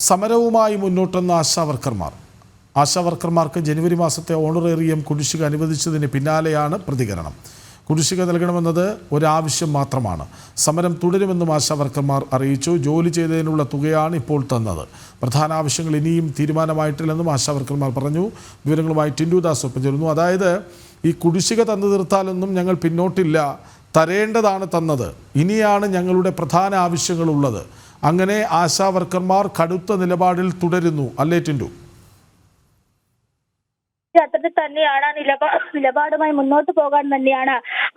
സമരവുമായി മുന്നോട്ടെന്ന ആശാവർക്കർമാർ. ആശാവർക്കർമാർക്ക് ജനുവരി മാസത്തെ ഓണറേറിയം കുടിശ്ശിക അനുവദിച്ചതിന് പിന്നാലെയാണ് പ്രതികരണം. കുടിശ്ശിക നൽകണമെന്നത് ഒരാവശ്യം മാത്രമാണ്. സമരം തുടരുമെന്നും ആശാവർക്കർമാർ അറിയിച്ചു. ജോലി ചെയ്തതിനുള്ള തുകയാണ് ഇപ്പോൾ തന്നത്. പ്രധാന ആവശ്യങ്ങൾ ഇനിയും തീരുമാനമായിട്ടില്ലെന്നും ആശാവർക്കർമാർ പറഞ്ഞു. വിവരങ്ങളുമായി ടിൻഡു ദാസ് ഒപ്പം ചേരുന്നു. അതായത് ഈ കുടിശ്ശിക തന്നു തീർത്താലൊന്നും ഞങ്ങൾ പിന്നോട്ടില്ല, തരേണ്ടതാണ് തന്നത്, ഇനിയാണ് ഞങ്ങളുടെ പ്രധാന ആവശ്യങ്ങളുള്ളത്. അങ്ങനെ ആശാവർക്കർമാർ കടുത്ത നിലപാടിൽ തുടരുന്നു അല്ലേ ടിൻഡു? അത്തരത്തിൽ തന്നെയാണ് നിലപാടുമായി മുന്നോട്ട് പോകാൻ തന്നെയാണ്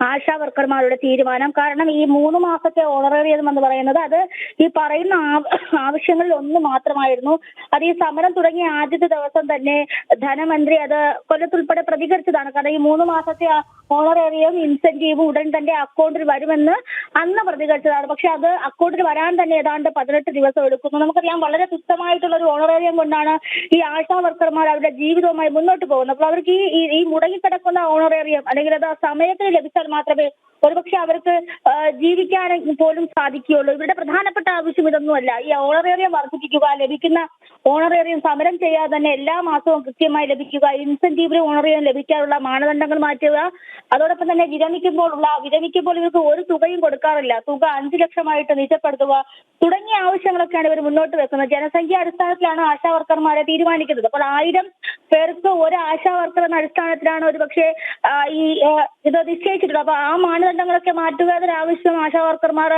ആശാ വർക്കർമാരുടെ തീരുമാനം. കാരണം ഈ 3 മാസത്തെ ഓണറേറിയം എന്ന് പറയുന്നത് അത് ഈ പറയുന്ന ആവശ്യങ്ങളിൽ ഒന്ന് മാത്രമായിരുന്നു. അത് ഈ സമരം തുടങ്ങിയ ആദ്യത്തെ ദിവസം തന്നെ ധനമന്ത്രി അത് കൊല്ലത്തുൾപ്പെടെ പ്രതികരിച്ചതാണ്. കാരണം ഈ 3 മാസത്തെ ഓണറേറിയം ഇൻസെന്റീവ് ഉടൻ തന്നെ അക്കൗണ്ടിൽ വരുമെന്ന് അന്ന് പ്രതികരിച്ചതാണ്. പക്ഷെ അത് അക്കൗണ്ടിൽ വരാൻ തന്നെ ഏതാണ്ട് 18 ദിവസം എടുക്കുന്നു. നമുക്കറിയാം, വളരെ തുച്ഛമായിട്ടുള്ള ഒരു ഓണറേറിയം കൊണ്ടാണ് ഈ ആശാ വർക്കർമാർ അവരുടെ ജീവിതവുമായി മുന്നോട്ട് പോകുന്നത്. അപ്പോൾ അവർക്ക് ഈ മുടങ്ങിക്കിടക്കുന്ന ഓണറേറിയം അല്ലെങ്കിൽ അത് ആ സമയത്തിന് ലഭിച്ചാൽ മാത്രമേ ഒരുപക്ഷെ അവർക്ക് ജീവിക്കാൻ പോലും സാധിക്കുകയുള്ളൂ. ഇവരുടെ പ്രധാനപ്പെട്ട ആവശ്യം ഇതൊന്നുമല്ല. ഈ ഓണറേറിയം വർദ്ധിപ്പിക്കുക, ലഭിക്കുന്ന ഓണറേറിയം സമരം ചെയ്യാതെ തന്നെ എല്ലാ മാസവും കൃത്യമായി ലഭിക്കുക, ഇൻസെന്റീവിന് ഓണറേറിയം ലഭിക്കാനുള്ള മാനദണ്ഡങ്ങൾ മാറ്റുക, അതോടൊപ്പം തന്നെ വിരമിക്കുമ്പോൾ ഇവർക്ക് ഒരു തുകയും കൊടുക്കാറില്ല, തുക 5 ലക്ഷമായിട്ട് നിജപ്പെടുത്തുക തുടങ്ങിയ ആവശ്യങ്ങളൊക്കെയാണ് ഇവർ മുന്നോട്ട് വെക്കുന്നത്. ജനസംഖ്യ അടിസ്ഥാനത്തിലാണ് ആശാ വർക്കർമാരെ തീരുമാനിക്കുന്നത്. അപ്പോൾ 1000 പേർക്ക് ഒരു ആശാ വർക്കർ എന്ന അടിസ്ഥാനത്തിലാണ് ഒരുപക്ഷെ ഇത് നിശ്ചയിച്ചിട്ടുള്ളത്. അപ്പൊ ആ മാനദണ്ഡങ്ങളൊക്കെ മാറ്റുക എന്നൊരാവശ്യം ആശാ വർക്കർമാർ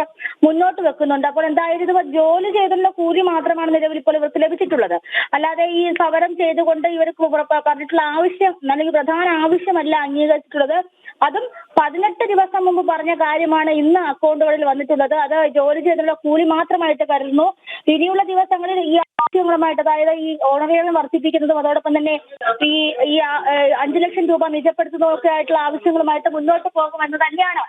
മുന്നോട്ട് വെക്കുന്നുണ്ട്. അപ്പോൾ എന്തായാലും ജോലി ചെയ്തുള്ള കൂലി മാത്രമാണ് നിലവിൽ ഇപ്പോൾ ഇവർക്ക് ലഭിച്ചിട്ടുള്ളത്. അല്ലാതെ ഈ സമരം ചെയ്തുകൊണ്ട് ഇവർക്ക് പറഞ്ഞിട്ടുള്ള ആവശ്യം അല്ലെങ്കിൽ പ്രധാന ആവശ്യമല്ല അംഗീകരിച്ചിട്ടുള്ളത്. അതും 18 ദിവസം മുമ്പ് പറഞ്ഞ കാര്യമാണ് ഇന്ന് അക്കൗണ്ടുകളിൽ വന്നിട്ടുള്ളത്. അത് ജോലി ചെയ്തുള്ള കൂലി മാത്രമായിട്ട് കരുതുന്നു. ഇനിയുള്ള ദിവസങ്ങളിൽ ഈ ആവശ്യങ്ങളുമായിട്ട്, അതായത് ഈ ഓണറേറിയം വർദ്ധിപ്പിക്കുന്നതും അതോടൊപ്പം തന്നെ ഈ 5 ലക്ഷം രൂപ നിജപ്പെടുത്തുന്നതൊക്കെ ആയിട്ടുള്ള ആവശ്യങ്ങളുമായിട്ട് മുന്നോട്ട് പോകുമെന്ന് തന്നെയാണ്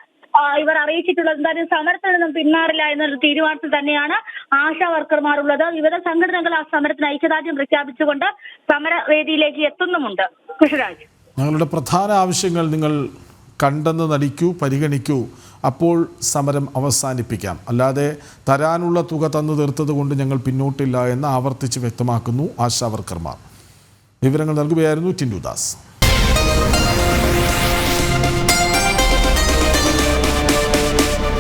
ഇവർ അറിയിച്ചിട്ടുള്ളത്. എന്തായാലും സമരത്തിൽ നിന്നും പിന്മാറില്ല എന്നൊരു തീരുമാനത്തിൽ തന്നെയാണ് ആശാ വർക്കർമാരുള്ളത്. വിവിധ സംഘടനകൾ ആ സമരത്തിന് ഐക്യദാർഢ്യം പ്രഖ്യാപിച്ചുകൊണ്ട് സമരവേദിയിലേക്ക് എത്തുന്നുമുണ്ട്. കൃഷ്ണരാജ്, ഞങ്ങളുടെ പ്രധാന ആവശ്യങ്ങൾ നിങ്ങൾ കണ്ടെന്ന് നടിക്കൂ, പരിഗണിക്കൂ, അപ്പോൾ സമരം അവസാനിപ്പിക്കാം. അല്ലാതെ തരാനുള്ള തുക തന്നു തീർത്തത് കൊണ്ട് ഞങ്ങൾ പിന്നോട്ടില്ല എന്ന് ആവർത്തിച്ച് വ്യക്തമാക്കുന്നു ആശാ വർക്കർമാർ. വിവരങ്ങൾ നൽകുകയായിരുന്നു ടിൻഡു ദാസ്.